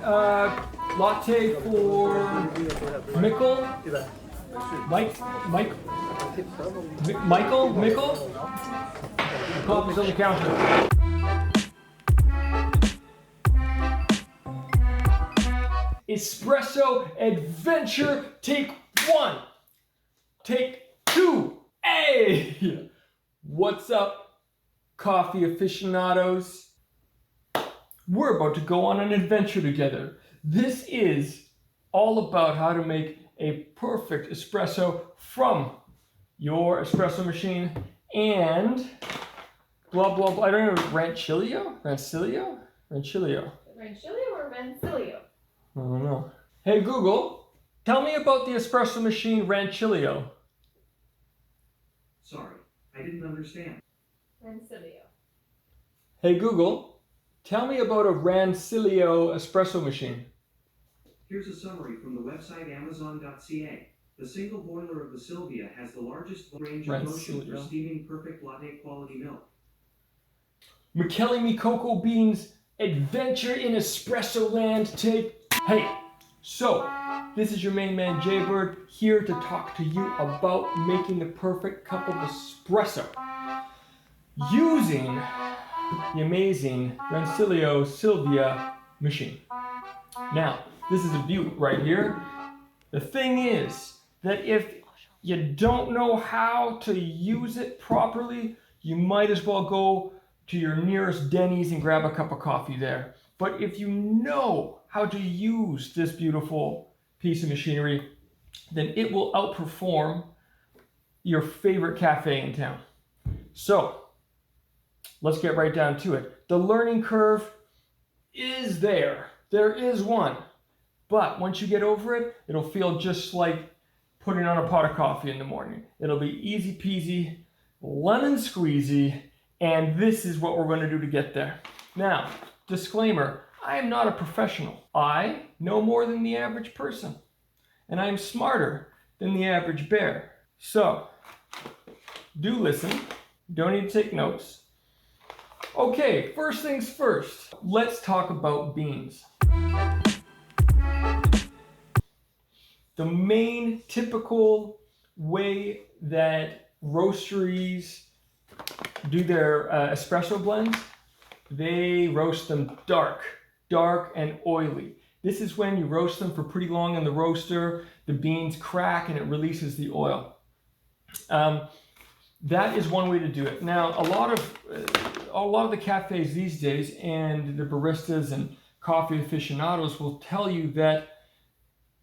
latte for Michael. Michael. The coffee's on the counter. Espresso adventure, take 1, take 2. Hey! What's up, coffee aficionados? We're about to go on an adventure together. This is all about how to make a perfect espresso from your espresso machine and blah, blah, blah. I don't know, Rancilio or Rancilio? Rancilio? I don't know. Hey Google, tell me about the espresso machine Rancilio. Sorry, I didn't understand. Rancilio. Hey Google, tell me about a Rancilio espresso machine. Here's a summary from the website Amazon.ca. The single boiler of the Silvia has the largest range of motion for steaming perfect latte quality milk. Michele Me Cocoa Beans Adventure in Espresso Land take. Hey, so this is your main man Jaybird here to talk to you about making the perfect cup of espresso using the amazing Rancilio Silvia machine. Now, this is a beaut right here. The thing is that if you don't know how to use it properly, you might as well go to your nearest Denny's and grab a cup of coffee there. But if you know how to use this beautiful piece of machinery, then it will outperform your favorite cafe in town. So let's get right down to it. The learning curve is there. There is one. But once you get over it, it'll feel just like putting on a pot of coffee in the morning. It'll be easy peasy, lemon squeezy, and this is what we're going to do to get there. Now, disclaimer, I am not a professional. I know more than the average person, and I am smarter than the average bear. So, do listen. Don't need to take notes. Okay, first things first. Let's talk about beans. The main typical way that roasteries do their espresso blends, they roast them dark and oily. This is when you roast them for pretty long in the roaster, the beans crack and it releases the oil. That is one way to do it. Now, a lot of the cafes these days and the baristas and coffee aficionados will tell you that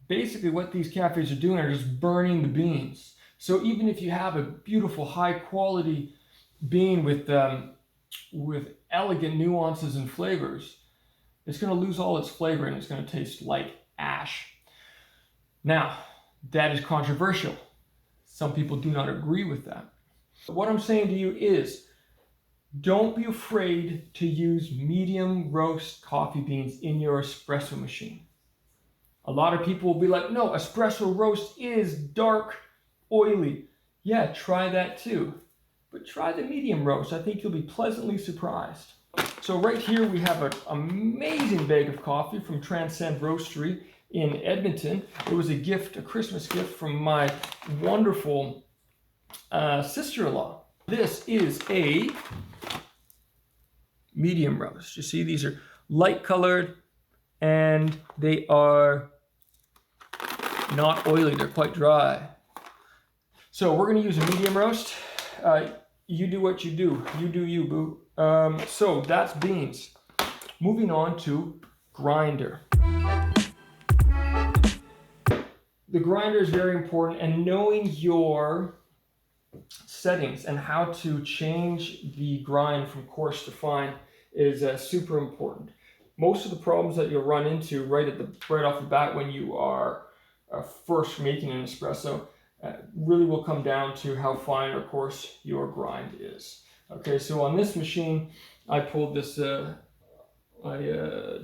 basically what these cafes are doing are just burning the beans. So even if you have a beautiful high quality bean with elegant nuances and flavors, it's going to lose all its flavor and it's going to taste like ash. Now, that is controversial. Some people do not agree with that. What I'm saying to you is, don't be afraid to use medium roast coffee beans in your espresso machine. A lot of people will be like, no, espresso roast is dark, oily. Yeah, try that too. But try the medium roast. I think you'll be pleasantly surprised. So right here we have an amazing bag of coffee from Transcend Roastery in Edmonton. It was a gift, a Christmas gift from my wonderful sister-in-law. This is a medium roast. You see, these are light colored and they are not oily, they're quite dry. So we're going to use a medium roast. You do what you do. You do you, boo. So that's beans. Moving on to grinder. The grinder is very important, and knowing your settings and how to change the grind from coarse to fine is super important. Most of the problems that you'll run into right off the bat when you are first making an espresso really will come down to how fine or coarse your grind is. Okay, so on this machine, I pulled this, I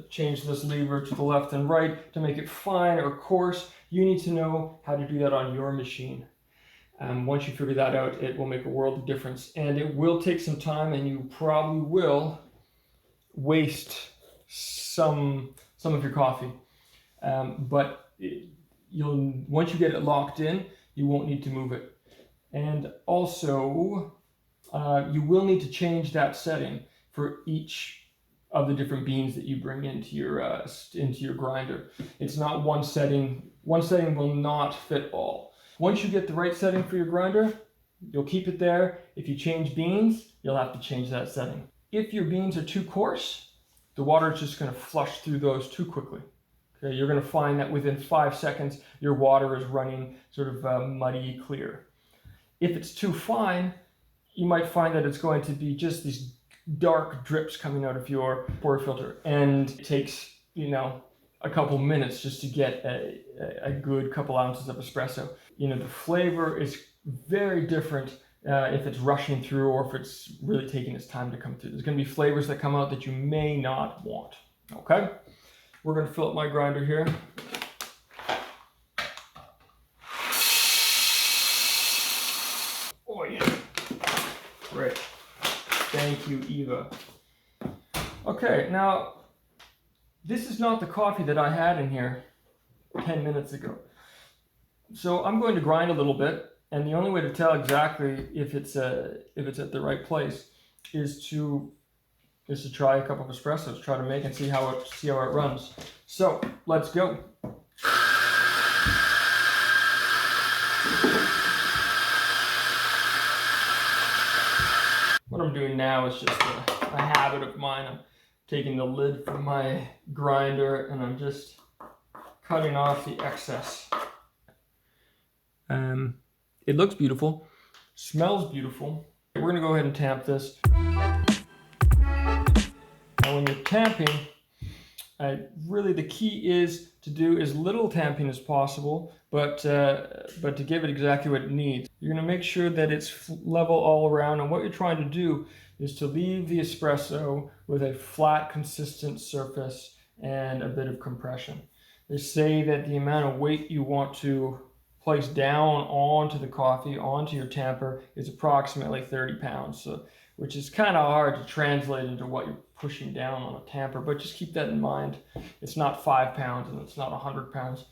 changed this lever to the left and right to make it fine or coarse. You need to know how to do that on your machine. Once you figure that out, it will make a world of difference. And it will take some time, and you probably will waste some some of your coffee. But once you get it locked in, you won't need to move it. And also, you will need to change that setting for each of the different beans that you bring into your grinder. It's not one setting. One setting will not fit all. Once you get the right setting for your grinder, you'll keep it there. If you change beans, you'll have to change that setting. If your beans are too coarse, the water is just going to flush through those too quickly. Okay, you're going to find that within 5 seconds, your water is running sort of muddy clear. If it's too fine, you might find that it's going to be just these dark drips coming out of your portafilter, and it takes, a couple minutes just to get a good couple ounces of espresso. The flavor is very different if it's rushing through or if it's really taking its time to come through. There's going to be flavors that come out that you may not want. Okay, we're going to fill up my grinder here. Oh yeah, great. Thank you, Eva. Okay, now this is not the coffee that I had in here 10 minutes ago. So I'm going to grind a little bit, and the only way to tell exactly if it's at the right place is to try a cup of espressos, try to make and see how it runs. So let's go. What I'm doing now is just a habit of mine. I'm taking the lid from my grinder and I'm just cutting off the excess. It looks beautiful, smells beautiful. We're gonna go ahead and tamp this. Now when you're tamping, really the key is to do as little tamping as possible, but to give it exactly what it needs. You're gonna make sure that it's level all around, and what you're trying to do is to leave the espresso with a flat, consistent surface and a bit of compression. They say that the amount of weight you want to place down onto the coffee, onto your tamper, is approximately 30 pounds, which is kind of hard to translate into what you're pushing down on a tamper, but just keep that in mind. It's not 5 pounds and it's not 100 pounds.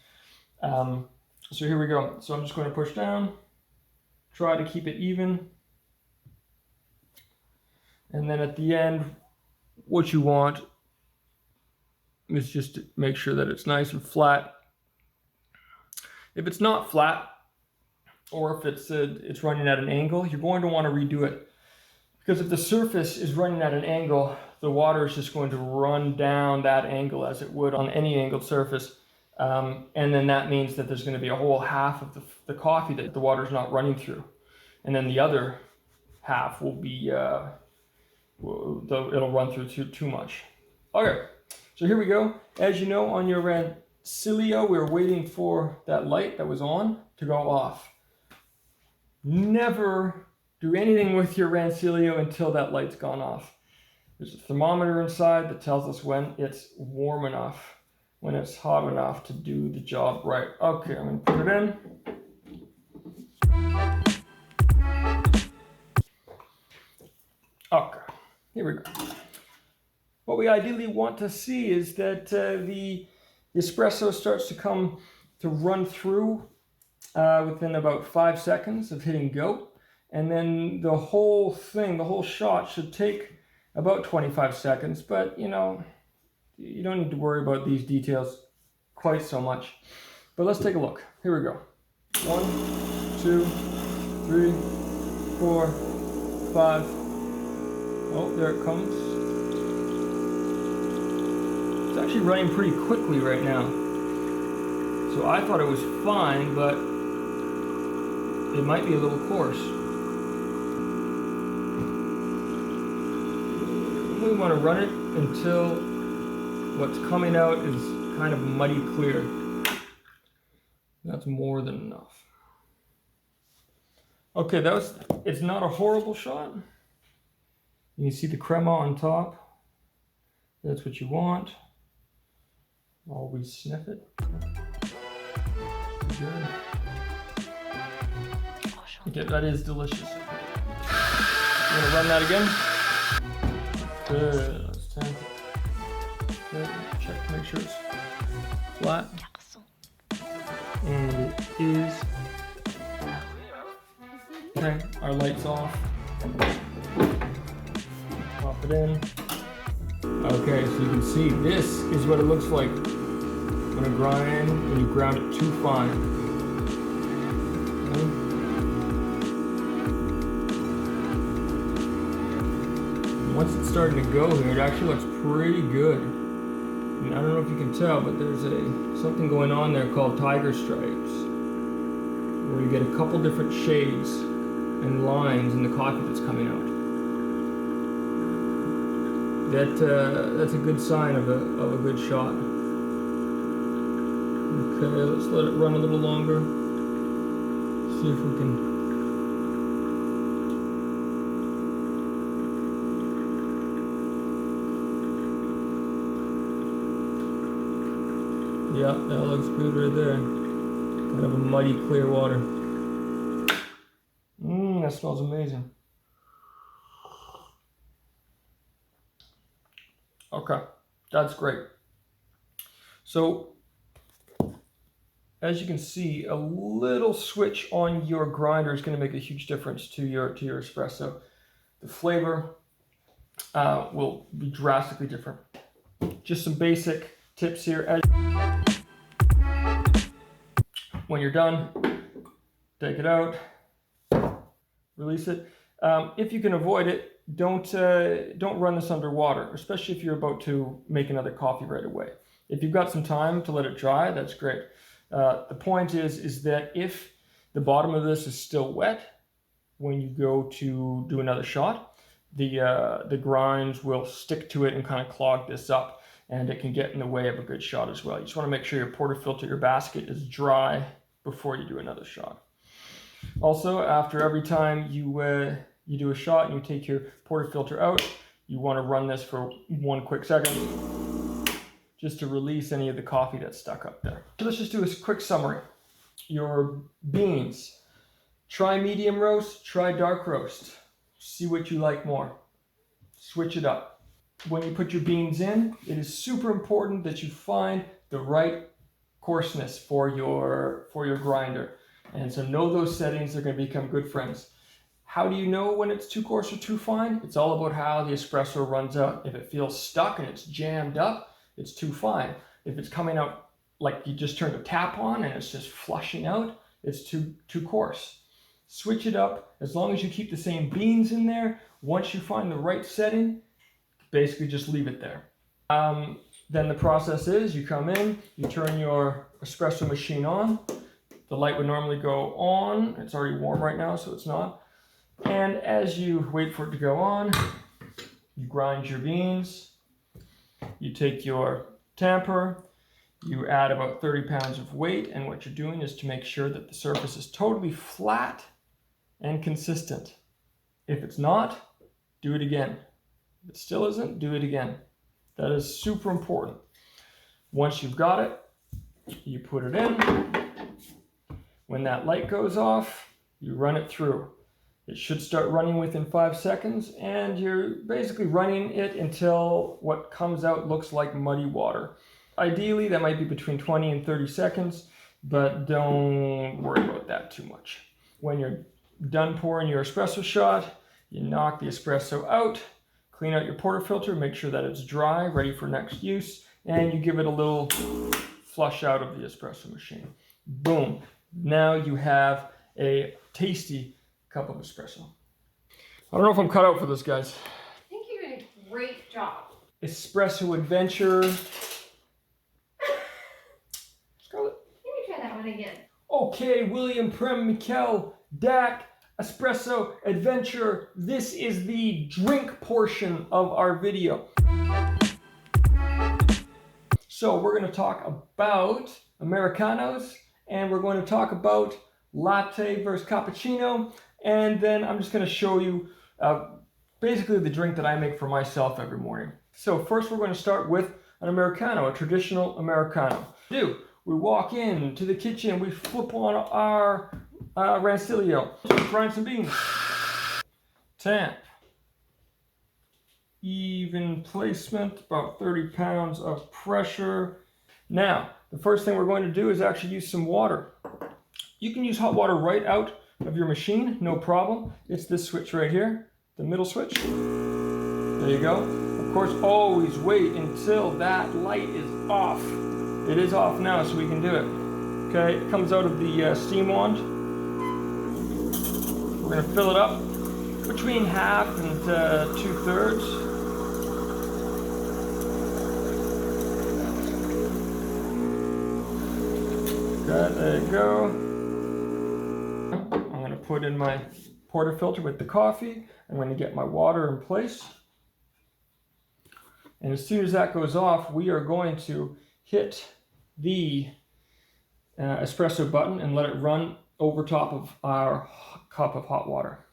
So here we go. So I'm just going to push down, try to keep it even. And then at the end, what you want is just to make sure that it's nice and flat. If it's not flat, or if it's running at an angle, you're going to want to redo it. Because if the surface is running at an angle, the water is just going to run down that angle as it would on any angled surface. And then that means that there's going to be a whole half of the coffee that the water is not running through. And then the other half will be, it'll run through too much. Okay, so here we go. As you know, on your Rancilio, we were waiting for that light that was on to go off. Never do anything with your Rancilio until that light's gone off. There's a thermometer inside that tells us when it's warm enough, when it's hot enough to do the job right. Okay, I'm going to put it in. Okay, here we go. What we ideally want to see is that the espresso starts to run through within about 5 seconds of hitting go. And then the whole shot should take about 25 seconds. But, you don't need to worry about these details quite so much. But let's take a look. Here we go. 1, 2, 3, 4, 5. Oh, there it comes. It's actually running pretty quickly right now. So I thought it was fine, but it might be a little coarse. We want to run it until what's coming out is kind of muddy clear. That's more than enough. Okay, it's not a horrible shot. You can see the crema on top. That's what you want. Always sniff it. Good. Okay, that is delicious. I'm gonna run that again. Good, let's temp. Good, check to make sure it's flat. And it is. Okay, our light's off. Pop it in. Okay, so you can see this is what it looks like when I grind, when you ground it too fine. Okay. Once it's starting to go here, it actually looks pretty good. And I don't know if you can tell, but there's something going on there called tiger stripes, where you get a couple different shades and lines in the coffee that's coming out. That's a good sign of a good shot. Okay, let's let it run a little longer. See if we can. Yeah, that looks good right there. Kind of a muddy, clear water. That smells amazing. Okay, that's great. So, as you can see, a little switch on your grinder is going to make a huge difference to your espresso. The flavor will be drastically different. Just some basic tips here. When you're done, take it out, release it. If you can avoid it, don't run this underwater, especially if you're about to make another coffee right away. If you've got some time to let it dry, that's great. The point is that if the bottom of this is still wet when you go to do another shot, the grinds will stick to it and kind of clog this up, and it can get in the way of a good shot as well. You just want to make sure your portafilter, your basket, is dry before you do another shot. Also, after every time you do a shot and you take your portafilter out, you want to run this for 1 quick second just to release any of the coffee that's stuck up there. So let's just do a quick summary. Your beans, try medium roast, try dark roast. See what you like more. Switch it up. When you put your beans in, it is super important that you find the right coarseness for your grinder. And so know those settings, they're going to become good friends. How do you know when it's too coarse or too fine? It's all about how the espresso runs out. If it feels stuck and it's jammed up, it's too fine. If it's coming out like you just turned a tap on and it's just flushing out, it's too coarse. Switch it up. As long as you keep the same beans in there, once you find the right setting, basically just leave it there. Then the process is you come in, you turn your espresso machine on. The light would normally go on. It's already warm right now, so it's not. And as you wait for it to go on, you grind your beans. You take your tamper, you add about 30 pounds of weight, and what you're doing is to make sure that the surface is totally flat and consistent. If it's not, do it again. If it still isn't, do it again. That is super important. Once you've got it, you put it in. When that light goes off, you run it through. It should start running within 5 seconds, and you're basically running it until what comes out looks like muddy water. Ideally, that might be between 20 and 30 seconds, but don't worry about that too much. When you're done pouring your espresso shot, you knock the espresso out, clean out your portafilter, make sure that it's dry, ready for next use, and you give it a little flush out of the espresso machine. Boom. Now you have a tasty cup of espresso. I don't know if I'm cut out for this, guys. I think you did a great job. Espresso adventure. Scarlett. Let me try that one again. Okay, William Prem Mikel Dak Espresso Adventure. This is the drink portion of our video. So we're going to talk about Americanos, and we're going to talk about latte versus cappuccino, and then I'm just going to show you basically the drink that I make for myself every morning. So first we're going to start with an Americano, a traditional Americano. We walk into the kitchen, we flip on our Rancilio, grind some beans, tamp, even placement, about 30 pounds of pressure. Now, the first thing we're going to do is actually use some water. You can use hot water right out of your machine, no problem. It's this switch right here, the middle switch. There you go. Of course, always wait until that light is off. It is off now, so we can do it. Okay, it comes out of the steam wand. We're gonna fill it up between half and 2/3. Okay, there you go. I'm gonna put in my portafilter with the coffee. I'm gonna get my water in place. And as soon as that goes off, we are going to hit the espresso button and let it run over top of our cup of hot water.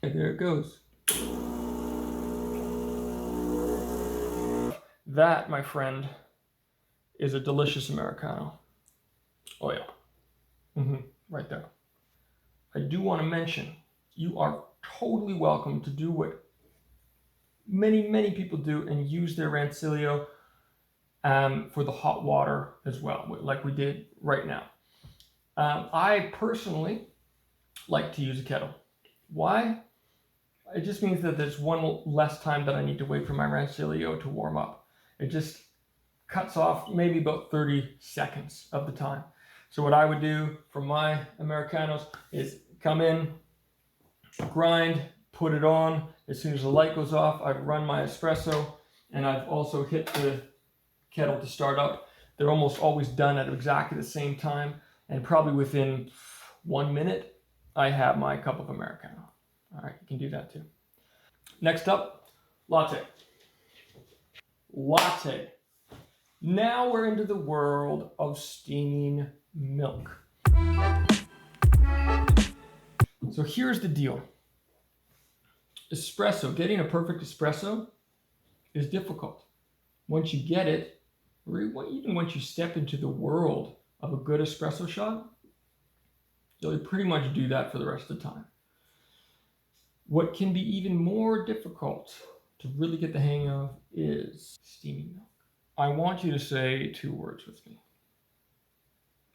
And there it goes. That, my friend, is a delicious Americano. Oh yeah. Right there. I do want to mention, you are totally welcome to do what many people do and use their Rancilio for the hot water as well, like we did right now. I personally like to use a kettle. Why? It just means that there's one less time that I need to wait for my Rancilio to warm up. It just cuts off maybe about 30 seconds of the time. So what I would do for my Americanos is come in, grind, put it on. As soon as the light goes off, I've run my espresso, and I've also hit the kettle to start up. They're almost always done at exactly the same time, and probably within 1 minute, I have my cup of Americano. All right, you can do that too. Next up, latte. Latte. Now we're into the world of steaming milk. So here's the deal. Espresso, getting a perfect espresso is difficult. Once you get it, or even once you step into the world of a good espresso shot, you'll pretty much do that for the rest of the time. What can be even more difficult to really get the hang of is steaming milk. I want you to say 2 words with me.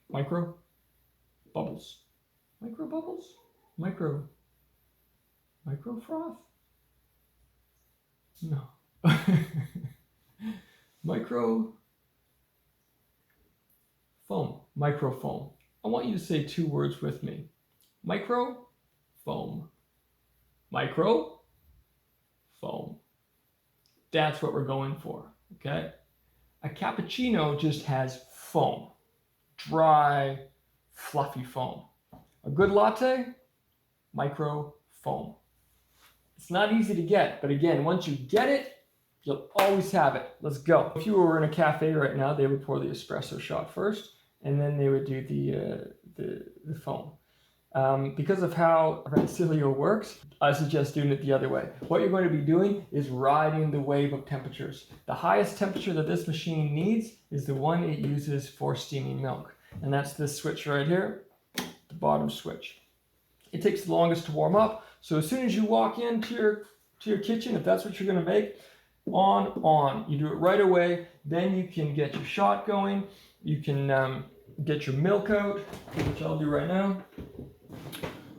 Micro bubbles. Micro bubbles? Micro froth? No. Micro foam. Micro foam. I want you to say 2 words with me. Micro foam. Micro foam. That's what we're going for, okay? A cappuccino just has foam. Dry, fluffy foam. A good latte, micro foam. It's not easy to get, but again, once you get it, you'll always have it. Let's go. If you were in a cafe right now, they would pour the espresso shot first, and then they would do the foam. Because of how Rancilio works, I suggest doing it the other way. What you're going to be doing is riding the wave of temperatures. The highest temperature that this machine needs is the one it uses for steaming milk. And that's this switch right here, the bottom switch. It takes the longest to warm up. So as soon as you walk into your kitchen, if that's what you're going to make, on. You do it right away. Then you can get your shot going. You can get your milk out, which I'll do right now.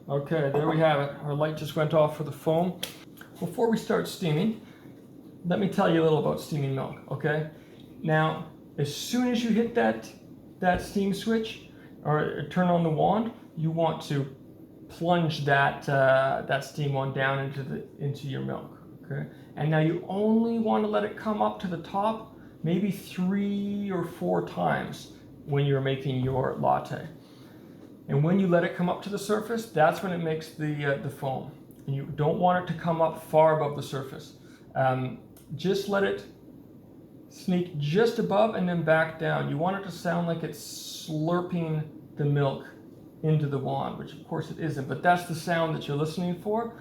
Okay, there we have it. Our light just went off for the foam. Before we start steaming, let me tell you a little about steaming milk, okay? Now, as soon as you hit that steam switch, or turn on the wand, you want to plunge that steam wand down into your milk, okay? And now you only want to let it come up to the top maybe 3 or 4 times when you're making your latte. And when you let it come up to the surface, that's when it makes the foam. And you don't want it to come up far above the surface. Just let it sneak just above and then back down. You want it to sound like it's slurping the milk into the wand, which of course it isn't, but that's the sound that you're listening for.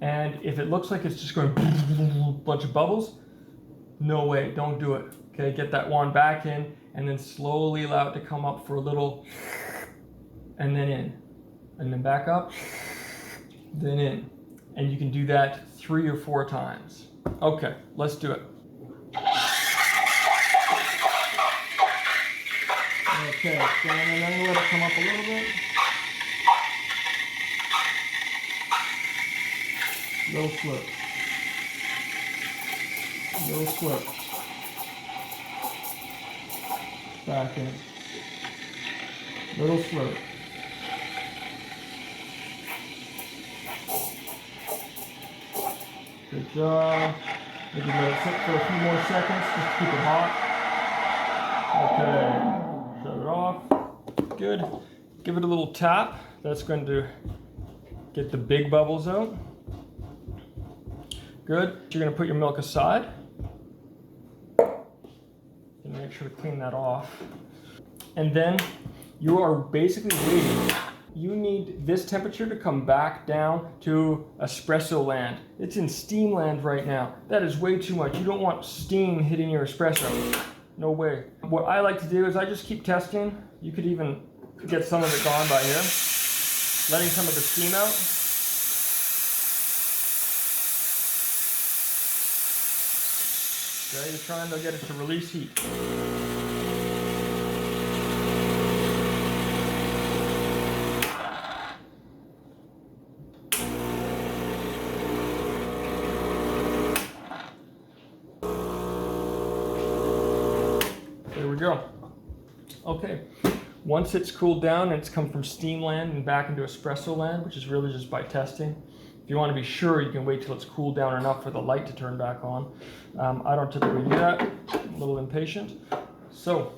And if it looks like it's just going bunch of bubbles, no way, don't do it. Okay, get that wand back in and then slowly allow it to come up for a little, and then in, and then back up, then in. And you can do that 3 or 4 times. Okay, let's do it. Okay, and then let it come up a little bit. Little flip. Little flip. Back in. Little flip. Good job. Maybe let it sit for a few more seconds just to keep it hot. Okay. Shut it off. Good. Give it a little tap. That's going to get the big bubbles out. Good. You're going to put your milk aside. And make sure to clean that off. And then you are basically waiting. You need this temperature to come back down to espresso land. It's in steam land right now. That is way too much. You don't want steam hitting your espresso. No way. What I like to do is I just keep testing. You could even get some of it gone by here. Letting some of the steam out. Okay, you're trying to get it to release heat. There we go. Okay, once it's cooled down and it's come from steam land and back into espresso land, which is really just by testing. If you want to be sure, you can wait till it's cooled down enough for the light to turn back on. I don't typically do that. I'm a little impatient. So,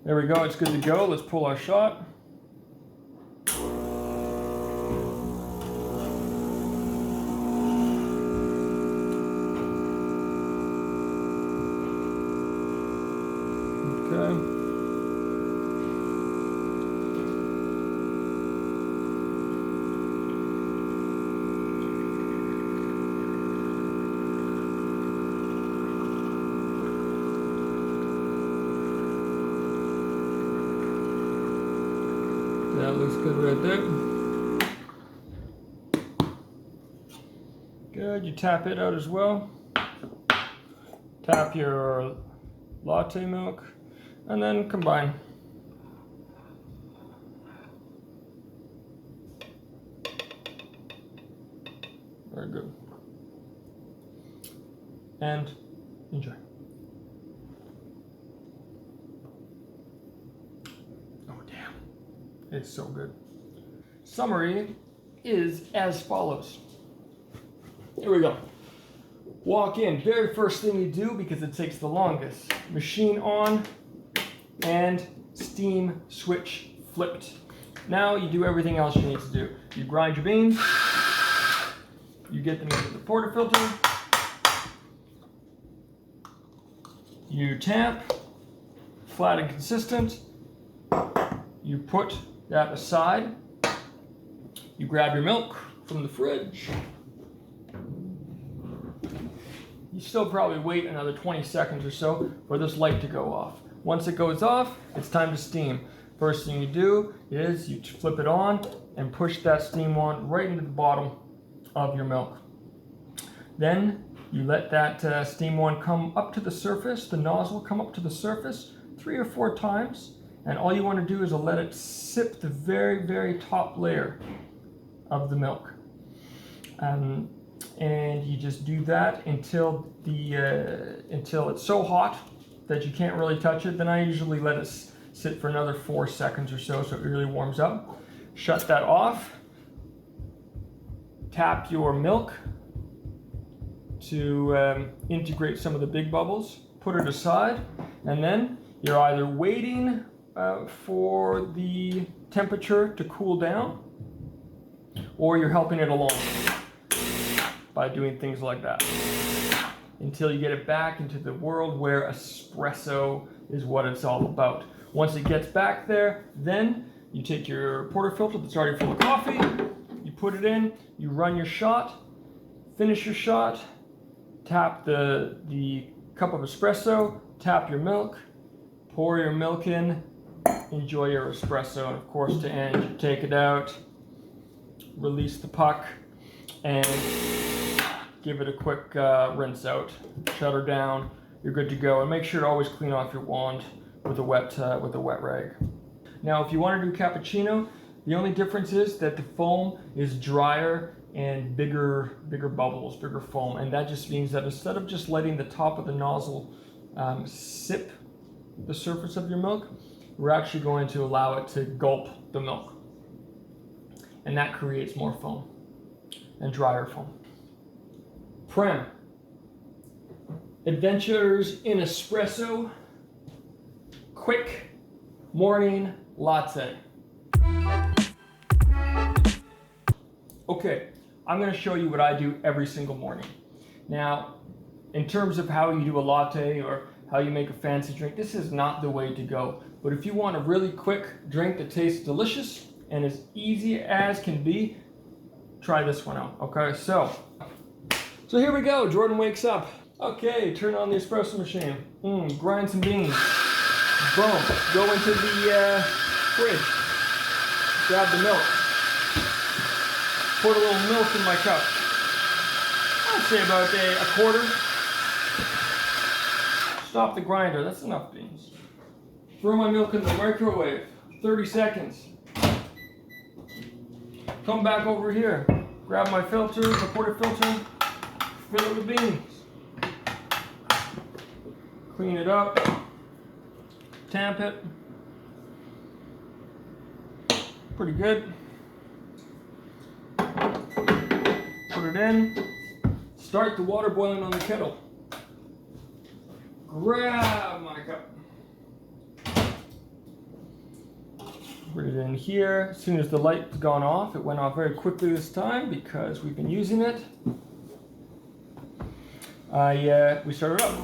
there we go. It's good to go. Let's pull our shot. Okay. That looks good right there. Good, you tap it out as well. Tap your latte milk and then combine. Very good. And enjoy. It's so good. Summary is as follows. Here we go. Walk in. Very first thing you do, because it takes the longest. Machine on and steam switch flipped. Now you do everything else you need to do. You grind your beans. You get them into the portafilter. You tamp. Flat and consistent. You put that aside. You grab your milk from the fridge. You still probably wait another 20 seconds or so for this light to go off. Once it goes off, it's time to steam. First thing you do is you flip it on and push that steam wand right into the bottom of your milk. Then you let that steam wand come up to the surface, the nozzle come up to the surface 3 or 4 times. And all you want to do is let it sip the very, very top layer of the milk. And you just do that until it's so hot that you can't really touch it. Then I usually let it sit for another 4 seconds or so it really warms up. Shut that off. Tap your milk to integrate some of the big bubbles. Put it aside, and then you're either waiting for the temperature to cool down, or you're helping it along by doing things like that until you get it back into the world where espresso is what it's all about. Once it gets back there, then you take your portafilter that's already full of coffee, you put it in, you run your shot, finish your shot, tap the cup of espresso, tap your milk, pour your milk in, enjoy your espresso, and of course to end, you take it out, release the puck, and give it a quick rinse out. Shut her down, you're good to go. And make sure to always clean off your wand with a wet rag. Now, if you want to do cappuccino, the only difference is that the foam is drier and bigger bubbles, bigger foam, and that just means that instead of just letting the top of the nozzle sip the surface of your milk, we're actually going to allow it to gulp the milk, and that creates more foam and drier foam. Prem. Adventures in Espresso. Quick morning latte. Okay, I'm going to show you what I do every single morning. Now, in terms of how you do a latte or how you make a fancy drink, this is not the way to go. But if you want a really quick drink that tastes delicious and as easy as can be, try this one out. Okay, so here we go. Jordan wakes up. Okay, turn on the espresso machine. Grind some beans. Boom. Go into the fridge. Grab the milk. Pour a little milk in my cup. I'd say about a quarter. Stop the grinder. That's enough beans. Throw my milk in the microwave. 30 seconds. Come back over here. Grab my filter, the portafilter. Fill it with beans. Clean it up. Tamp it. Pretty good. Put it in. Start the water boiling on the kettle. Grab my cup. Put it in here. As soon as the light's gone off, it went off very quickly this time because we've been using it. We start it up.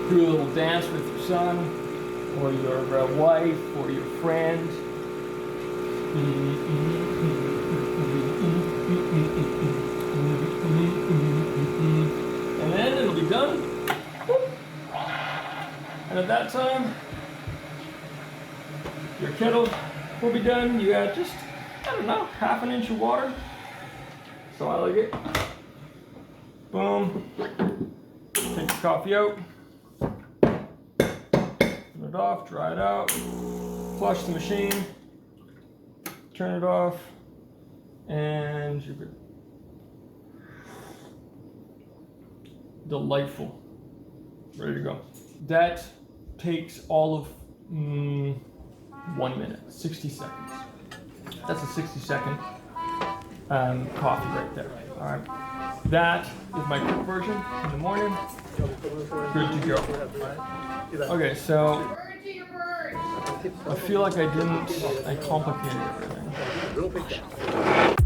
Do a little dance with your son, or your wife, or your friend. And then it'll be done. And at that time, your kettle will be done. You add just, I don't know, half an inch of water. So I like it. Boom. Take the coffee out. Turn it off, dry it out. Flush the machine. Turn it off. And you're good. Delightful. Ready to go. That takes all of 1 minute, 60 seconds. That's a 60-second coffee right there. All right. That is my quick version in the morning. Good to go. Okay, so I feel like I complicated everything.